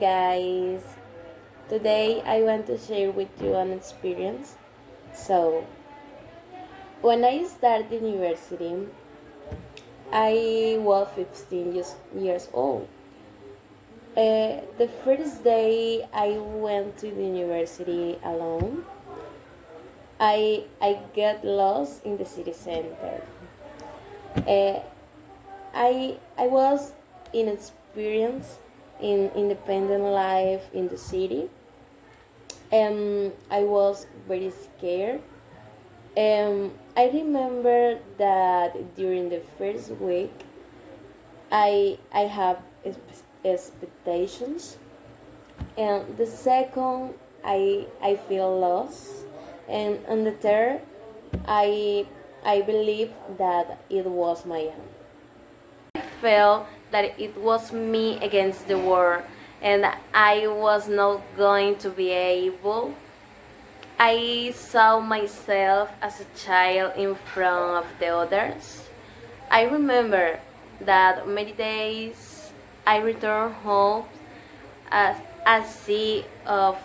guys, today I want to share with you an experience. So, when I started university, I was 15 years old. The first day I went to the university alone, I got lost in the city center. Uh, I was inexperienced in independent life in the city. I was very scared. I remember that during the first week, I have expectations, and the second, I feel lost, and on the third, I believe that it was my end. I felt that it was me against the world, and I was not going to be able. I saw myself as a child in front of the others. I remember that many days I returned home as a sea of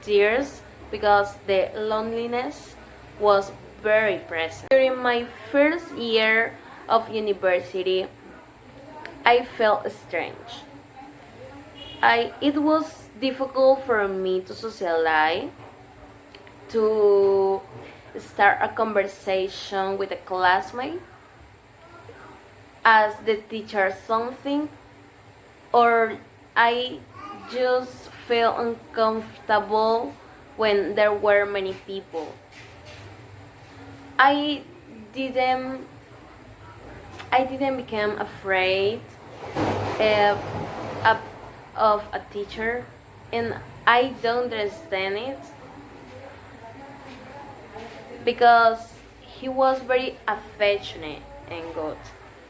tears because the loneliness was very present. During my first year of university, I felt strange. It was difficult for me to socialize, to start a conversation with a classmate, ask the teacher something, or I just felt uncomfortable when there were many people. I didn't I didn't become afraid uh, of of a teacher, and I don't understand it because he was very affectionate and good.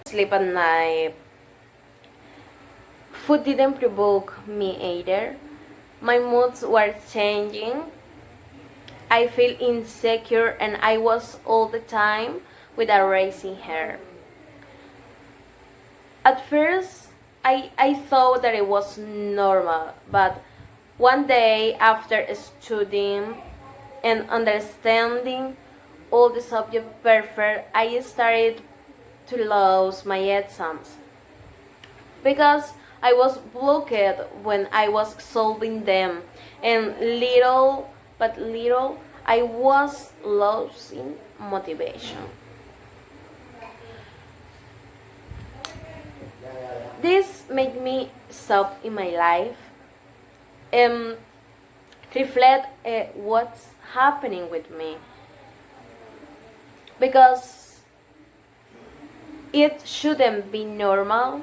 Sleep at night. Food didn't provoke me either. My moods were changing. I feel insecure and I was all the time with a raising hair. At first, I thought that it was normal, but one day after studying and understanding all the subject perfect, I started to lose my exams because I was blocked when I was solving them, and little I was losing motivation. This made me stop in my life and reflect what's happening with me because it shouldn't be normal,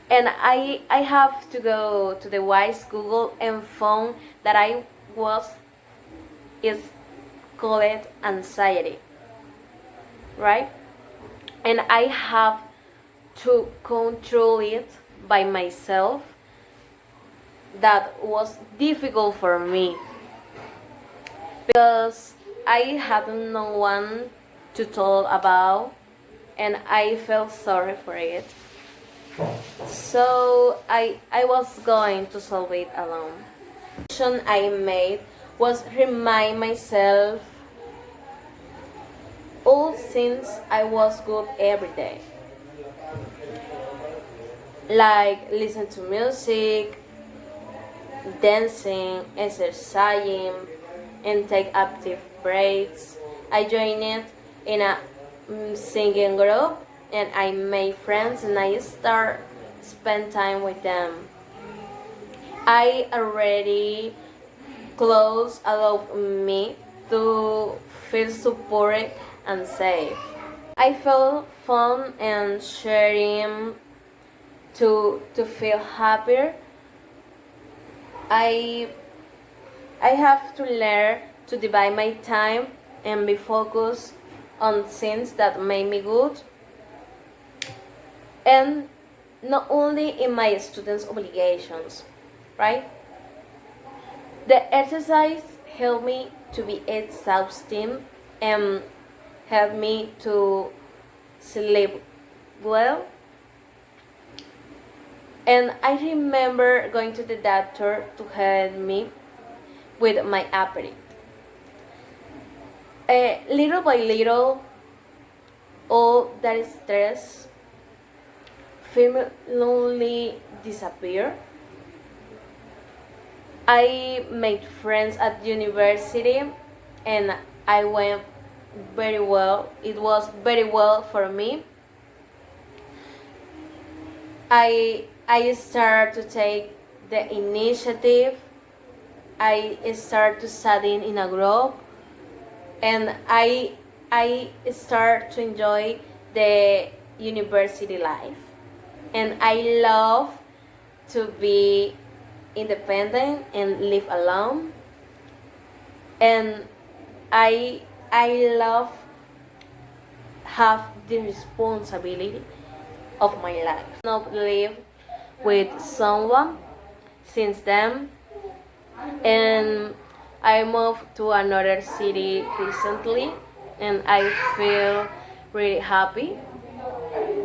and I have to go to the wise Google and found that I was is called anxiety, right? And I have to control it by myself. That was difficult for me because I had no one to talk about, and I felt sorry for it. So I was going to solve it alone. The decision I made was remind myself all since I was good every day. Like listen to music, dancing, exercising, and take active breaks. I joined in a singing group, and I made friends and I start spend time with them. I already close allow me to feel supported and safe. I felt fun and sharing to feel happier. I I have to learn to divide my time and be focused on things that make me good, and not only in my students' obligations, right? The exercise helped me to be exhausting and helped me to sleep well. And I remember going to the doctor to help me with my appetite. Little by little, all that stress finally disappeared. I made friends at university and I went very well. It was very well for me. I start to take the initiative. I start to study in a group, and I start to enjoy the university life. And I love to be independent and live alone. And I love have the responsibility of my life. Not live with someone since then, and I moved to another city recently, and I feel really happy.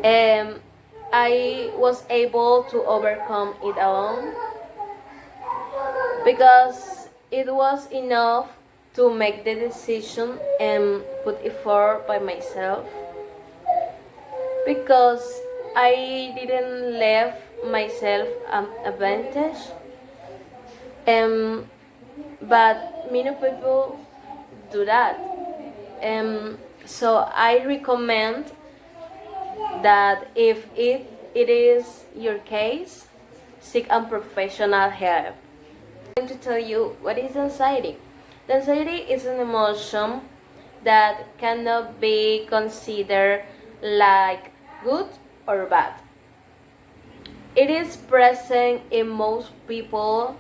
And I was able to overcome it alone because it was enough to make the decision and put effort by myself, because I didn't leave myself an advantage. But many people do that. So I recommend that if it is your case, seek a professional help. I'm going to tell you what is anxiety. The anxiety is an emotion that cannot be considered like good or bad. It is present in most people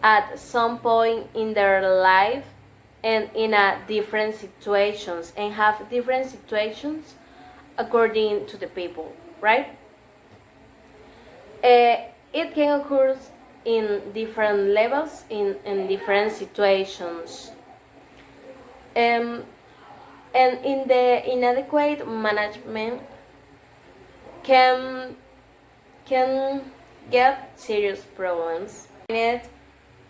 at some point in their life and in a different situations, and have different situations according to the people, right? It can occur in different levels, in different situations. And in the inadequate management can get serious problems. It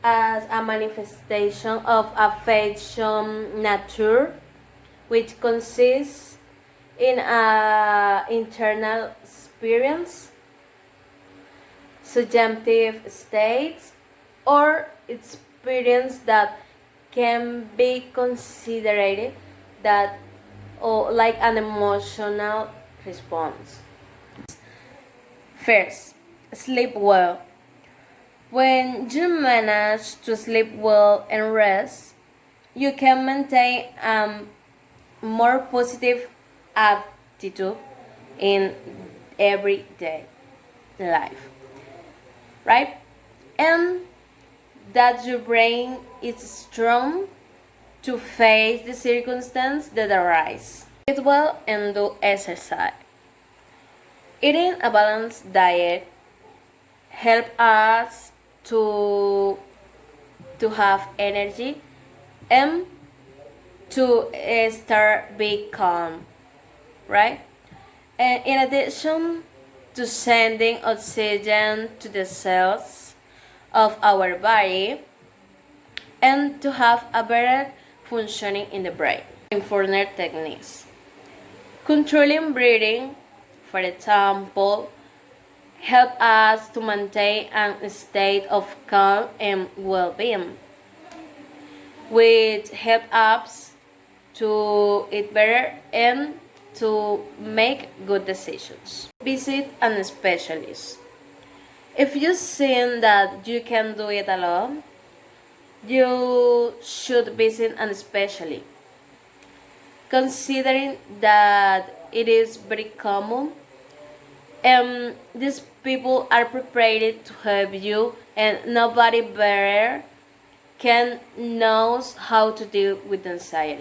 as a manifestation of affection nature, which consists in an internal experience, subjective states, or experience that can be considered that or like an emotional response. First, sleep well. When you manage to sleep well and rest, you can maintain a more positive attitude in everyday life, right? And that your brain is strong to face the circumstances that arise. Eat well and do exercise. Eating a balanced diet help us to have energy and to start being calm, right? And in addition to sending oxygen to the cells of our body and to have a better functioning in the brain. Informal techniques. Controlling breathing, for example, help us to maintain a state of calm and well-being, which help us to eat better and to make good decisions. Visit a specialist. If you think that you can do it alone, you should visit a specialist, considering that it is very common. These people are prepared to help you, and nobody better can knows how to deal with anxiety.